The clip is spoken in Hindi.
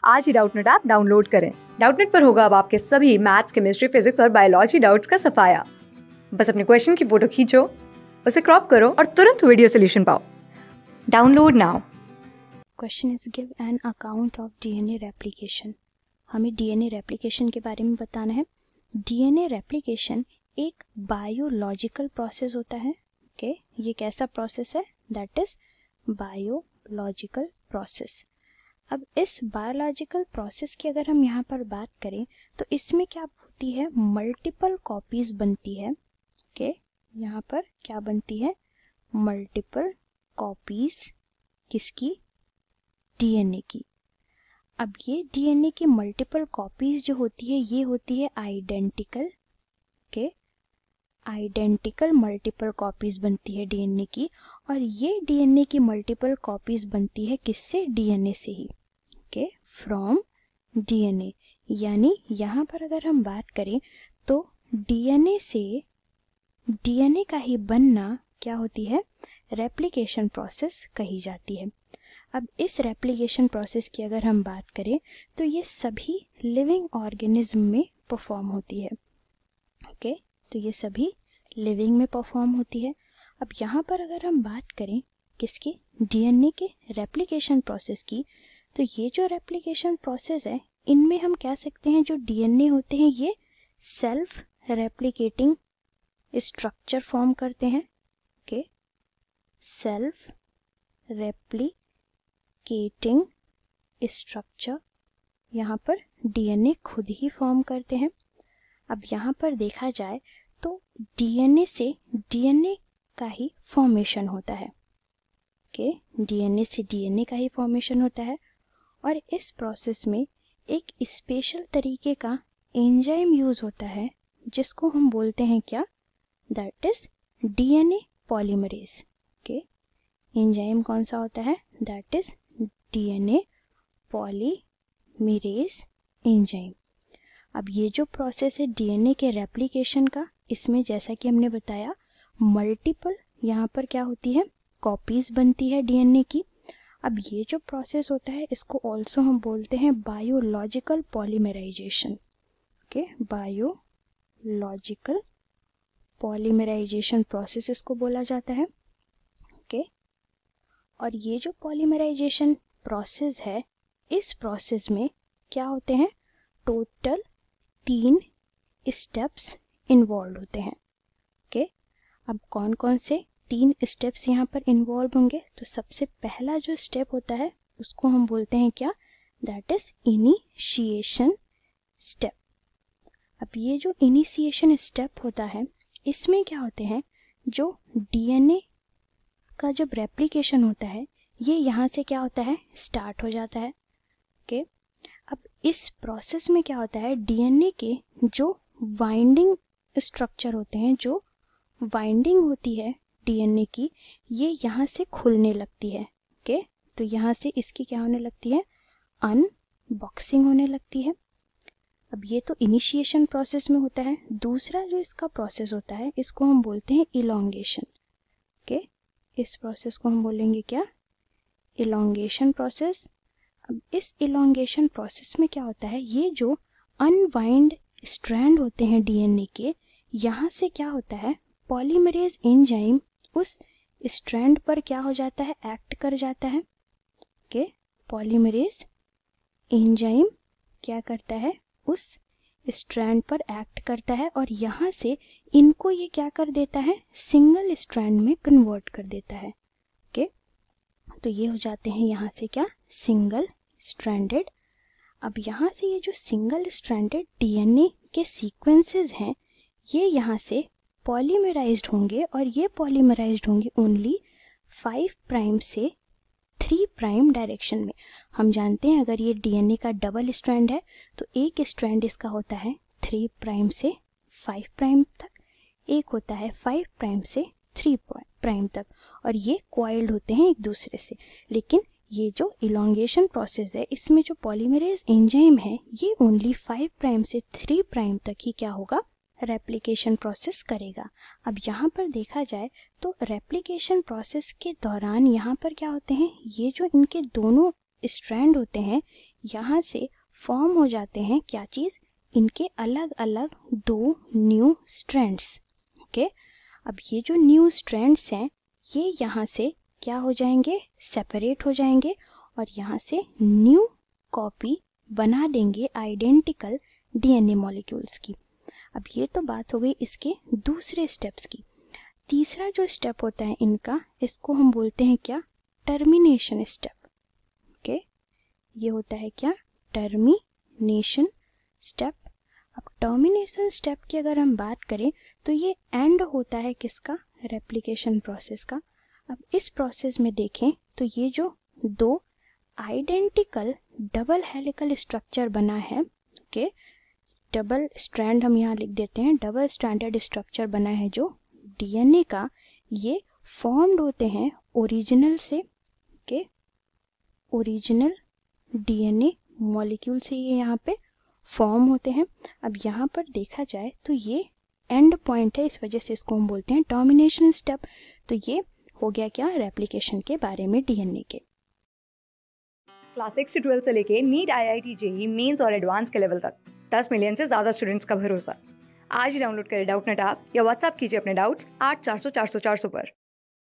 आज ही डाउटनेट ऐप डाउनलोड करें। डाउटनेट पर होगा अब आपके सभी मैथ्स, केमिस्ट्री, फिजिक्स और बायोलॉजी डाउट्स का सफाया। बस अपने क्वेश्चन की फोटो खींचो, उसे क्रॉप करो और तुरंत वीडियो सोल्यूशन पाओ। Download now. Question is give an account of DNA replication. हमें डीएनए रेप्लिकेशन के बारे में बताना है। डीएनए रेप्लिकेशन एक बायोलॉजिकल प्रोसेस होता है। ओके, ये कैसा प्रोसेस है? That is biological process. अब इस बायोलॉजिकल प्रोसेस की अगर हम यहाँ पर बात करें तो इसमें क्या होती है? मल्टीपल कॉपीज बनती है। ओके, यहाँ पर क्या बनती है? मल्टीपल कॉपीज किसकी? डीएनए की। अब ये डीएनए की मल्टीपल कॉपीज जो होती है ये होती है identical. Okay, identical multiple copies बनती है डीएनए की, और ये डीएनए की मल्टीपल कॉपीज बनती है किससे? डीएनए से ही। Okay, from DNA. यानी यहाँ पर अगर हम बात करें तो डीएनए से डीएनए का ही बनना क्या होती है? रेप्लिकेशन प्रोसेस कही जाती है। अब इस रेप्लिकेशन प्रोसेस की अगर हम बात करें तो ये सभी लिविंग ऑर्गेनिज्म में परफॉर्म होती है। ओके, तो ये सभी लिविंग में परफॉर्म होती है। अब यहाँ पर अगर हम बात करें किसकी? डीएनए के रेप्लिकेशन प्रोसेस की, तो ये जो रेप्लिकेशन प्रोसेस है इनमें हम कह सकते हैं जो डीएनए होते हैं ये सेल्फ रेप्लिकेटिंग स्ट्रक्चर फॉर्म करते हैं। ओके, सेल्फ रेप्लिकेटिंग स्ट्रक्चर यहाँ पर डीएनए खुद ही फॉर्म करते हैं। अब यहाँ पर देखा जाए तो डीएनए से डीएनए का ही फॉर्मेशन होता है। ओके, डीएनए से डीएनए का ही फॉर्मेशन होता है, और इस प्रोसेस में एक स्पेशल तरीके का एंजाइम यूज होता है जिसको हम बोलते हैं क्या? That is DNA polymerase. Okay, enzyme कौन सा होता है? That is DNA polymerase enzyme. अब ये जो प्रोसेस है डीएनए के रेप्लिकेशन का, इसमें जैसा कि हमने बताया मल्टीपल यहाँ पर क्या होती है? कॉपीज बनती है डीएनए की। अब ये जो प्रोसेस होता है इसको ऑल्सो हम बोलते हैं biological polymerisation. Okay, biological polymerisation process इसको बोला जाता है। ओके, और ये जो पॉलीमराइजेशन प्रोसेस है इस प्रोसेस में क्या होते हैं? टोटल 3 स्टेप्स इन्वॉल्व होते हैं। ओके, अब कौन कौन से 3 स्टेप्स यहाँ पर इन्वॉल्व होंगे? तो सबसे पहला जो स्टेप होता है उसको हम बोलते हैं क्या? That is initiation step. अब ये जो इनिशिएशन स्टेप होता है इसमें क्या होते हैं? जो डीएनए का जब रेप्लिकेशन होता है ये यहाँ से क्या होता है? स्टार्ट हो जाता है। ओके, अब इस प्रोसेस में क्या होता है? डीएनए के जो बाइंडिंग स्ट्रक्चर होते हैं, जो बाइंडिंग होती है डीएनए की, ये यहाँ से खुलने लगती है। ओके, तो यहाँ से इसकी क्या होने लगती है? अनबॉक्सिंग होने लगती है। अब ये तो इनिशिएशन प्रोसेस में होता है। दूसरा जो इसका प्रोसेस होता है इसको हम बोलते हैं इलोंगेशन। ओके, इस प्रोसेस को हम बोलेंगे क्या? Elongation process. अब इस इलोंगेशन प्रोसेस में क्या होता है? ये जो अनवाइंड स्ट्रैंड होते हैं डीएनए के, यहाँ से क्या होता है? पॉलीमरेज एंजाइम उस स्ट्रैंड पर क्या हो जाता है? एक्ट कर जाता है। ओके, पॉलीमरेज एंजाइम क्या करता है? उस स्ट्रैंड पर एक्ट करता है और यहाँ से इनको ये क्या कर देता है? सिंगल स्ट्रैंड में कन्वर्ट कर देता है। ओके, तो ये हो जाते हैं यहाँ से क्या? Single stranded. अब यहाँ से ये जो सिंगल स्ट्रैंडेड डीएनए के सीक्वेंसेस हैं ये यहाँ से पॉलीमराइज्ड होंगे, और ये पॉलीमराइज्ड होंगे ओनली 5 प्राइम से 3 प्राइम डायरेक्शन में। हम जानते हैं अगर ये डीएनए का डबल स्ट्रैंड है तो एक स्ट्रैंड इसका होता है 3 प्राइम से 5 प्राइम तक, एक होता है 5 प्राइम से 3 प्राइम तक, और ये कॉइल्ड होते हैं एक दूसरे से। लेकिन ये जो इलोंगेशन प्रोसेस है इसमें जो पॉलीमरेज एंजाइम है ये ओनली 5 प्राइम से 3 प्राइम तक ही क्या होगा? रेप्लिकेशन प्रोसेस करेगा। अब यहाँ पर देखा जाए तो रेप्लिकेशन प्रोसेस के दौरान यहाँ पर क्या होते हैं? ये जो इनके दोनों स्ट्रैंड होते हैं यहाँ से फॉर्म हो जाते हैं क्या चीज़, इनके अलग अलग 2 न्यू स्ट्रैंड्स। ओके, अब ये जो न्यू स्ट्रैंड्स हैं ये यहाँ से क्या हो जाएंगे, सेपरेट हो जाएंगे और यहाँ से न्यू कॉपी बना देंगे आइडेंटिकल डीएनए मॉलिक्यूल्स की। अब ये तो बात हो गई इसके दूसरे स्टेप्स की। तीसरा जो स्टेप होता है इनका, इसको हम बोलते हैं क्या, टर्मिनेशन स्टेप। ओके, ये होता है क्या, टर्मिनेशन स्टेप। अब टर्मिनेशन स्टेप की अगर हम बात करें तो ये एंड होता है किसका, रेप्लिकेशन प्रोसेस का। अब इस प्रोसेस में देखें तो ये जो 2 आइडेंटिकल डबल हेलिकल स्ट्रक्चर बना है, ओके, डबल स्ट्रैंड हम यहाँ लिख देते हैं, डबल स्ट्रैंडेड स्ट्रक्चर बना है जो डीएनए का, ये फॉर्म्ड होते हैं ओरिजिनल से, ओके, ओरिजिनल डीएनए मॉलिक्यूल से ये यहाँ पे फॉर्म होते हैं। अब यहाँ पर देखा जाए तो ये एंड पॉइंट है, इस वजह से इसको हम बोलते हैं टर्मिनेशन स्टेप। तो ये हो गया क्या, रेप्लिकेशन के बारे में डीएनए के। क्लास 6 से 12 से लेके नीट, IIT, जेईई मेंस और एडवांस के लेवल तक 10 मिलियन से ज़्यादा स्टूडेंट्स का भरोसा। आज ही डाउनलोड करें डाउटनेट ऐप या व्हाट्सएप कीजिए अपने डाउट्स 8400 400 400 पर।